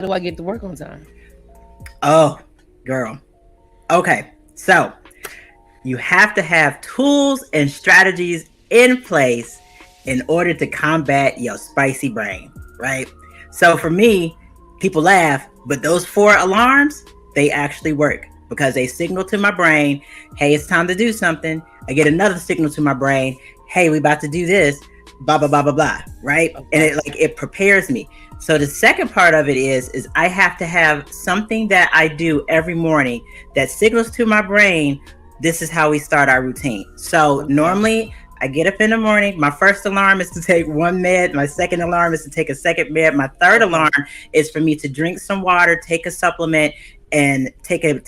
do I get to work on time? Oh, girl. Okay. So you have to have tools and strategies in place in order to combat your spicy brain, right? So for me, people laugh, but those 4 alarms, they actually work because they signal to my brain, hey, it's time to do something. I get another signal to my brain, hey, we about to do this, blah blah blah blah blah, right? And Okay. it prepares me. So the second part of it is I have to have something that I do every morning that signals to my brain, this is how we start our routine. So Okay. normally I get up in the morning. My first alarm is to take one med. My second alarm is to take a second med. My third Okay. alarm is for me to drink some water, take a supplement, and take a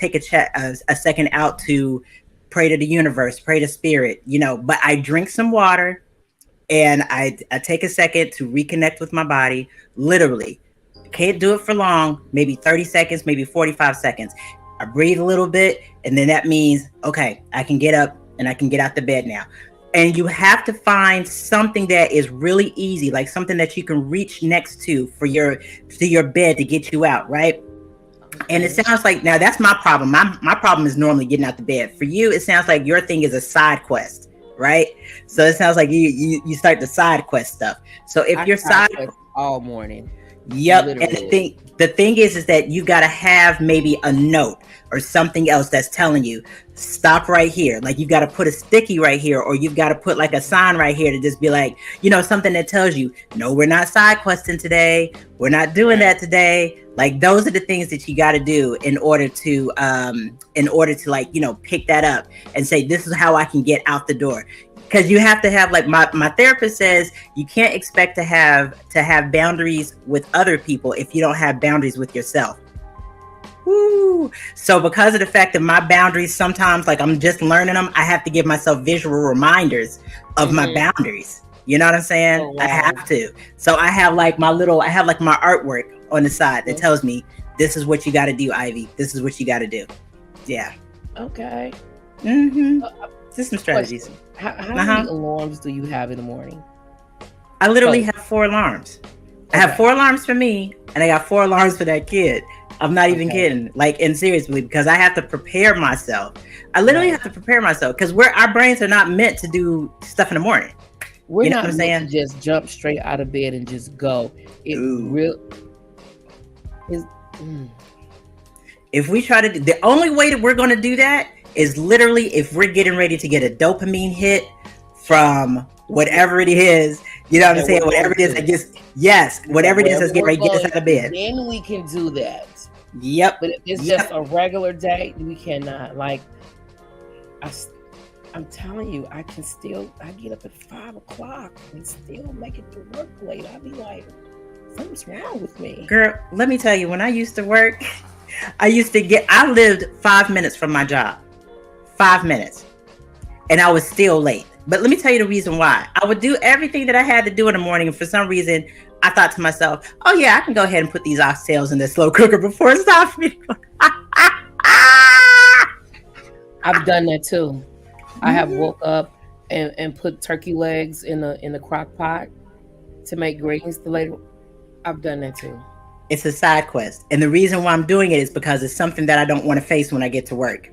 second out to pray to the universe, pray to spirit. But I drink some water and I take a second to reconnect with my body. Literally, can't do it for long. Maybe 30 seconds, maybe 45 seconds. I breathe a little bit, and then that means, okay, I can get up and I can get out the bed now. And you have to find something that is really easy, like something that you can reach next to your bed to get you out, right? And it Okay. sounds like, now that's my problem. My problem is normally getting out the bed. For you, it sounds like your thing is a side quest, right? So it sounds like you start the side quest stuff. So if I your side side quest all morning. Yep. And the Literally. thing the thing is that you gotta have maybe a note or something else that's telling you, stop right here. Like you gotta put a sticky right here, or you've got to put like a sign right here to just be like, something that tells you, no, we're not side questing today. We're not doing Right. that today. Like those are the things that you gotta do in order to like, pick that up and say, this is how I can get out the door. Because you have to have, like, my therapist says, you can't expect to have boundaries with other people if you don't have boundaries with yourself. Woo. So because of the fact that my boundaries sometimes, like, I'm just learning them, I have to give myself visual reminders of my Mm-hmm. boundaries. You know what I'm saying? Oh I wow. have to. So I have like my artwork on the side that Mhm. tells me, this is what you got to do, Ivy. This is what you got to do. Yeah. Okay. Mm-hmm. Uh, Just some strategies. Question: how many Uh-huh. alarms do you have in the morning? I literally So have 4 alarms. I have okay. 4 alarms for me, and I got 4 alarms for that kid. I'm not even Okay. kidding. Like, and seriously, because I have to prepare myself. I literally Right. have to prepare myself because our brains are not meant to do stuff in the morning. We're You know what not I'm meant to saying? just jump straight out of bed and just go. It Ooh. real is. Mm, If we try to the only way that we're going to do that is literally if we're getting ready to get a dopamine hit from whatever it is. You know what I'm that saying? we're Whatever going it is that to. just, yes, Yeah, whatever it is whatever that's getting we're ready to get us going out of to, bed. then we can do that. Yep. But if it's just Yep. a regular day, we cannot. Like I, am telling you, I get up at 5 o'clock and still make it to work late. I be like, something's wrong with me. Girl, let me tell you, when I used to work, I lived 5 minutes from my job. 5 minutes. And I was still late. But let me tell you the reason why. I would do everything that I had to do in the morning. And for some reason, I thought to myself, oh, yeah, I can go ahead and put these oxtails in the slow cooker before it's time for me. I've done that too. I have Mhm. woke up and put turkey legs in the crock pot to make greens the later. I've done that too. It's a side quest. And the reason why I'm doing it is because it's something that I don't want to face when I get to work.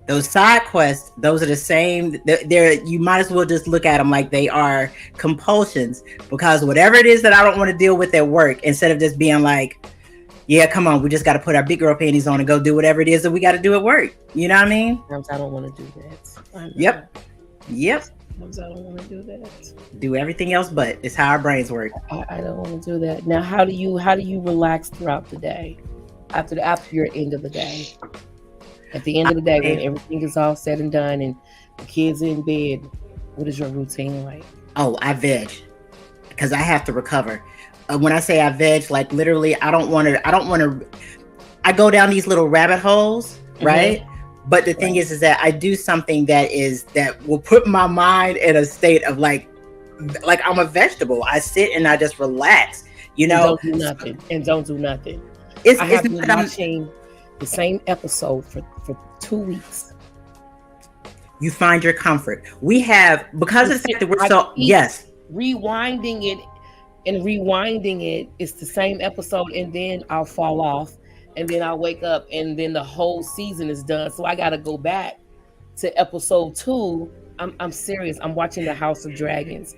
Those side quests, those are the same. You might as well just look at them like they are compulsions, because whatever it is that I don't want to deal with at work, instead of just being like, yeah, come on, we just got to put our big girl panties on and go do whatever it is that we got to do at work. You know what I mean? Sometimes I don't want to do that. I know. Yep. Yep. Sometimes I don't want to do that. Do everything else, but it's how our brains work. I don't want to do that. Now, how do you relax throughout the day after your end of the day? At the end of the day, when I, everything is all said and done and the kids are in bed, what is your routine like? oh, I veg because I have to recover. When I say I veg, like literally, I don't want to. I don't want to. I go down these little rabbit holes, Mm-hmm. right? But the thing Right. is that I do something that will put my mind in a state of like I'm a vegetable. I sit and I just relax. You And know, don't do nothing. And don't do nothing. I it's have not been that I'm. watching the same episode for 2 weeks. You find your comfort. We have, because of the fact that we're I so, keep yes. rewinding it and rewinding it, it's the same episode, and then I'll fall off, and then I'll wake up, and then the whole season is done. So I got to go back to episode 2. I'm serious. I'm watching the House of Dragons.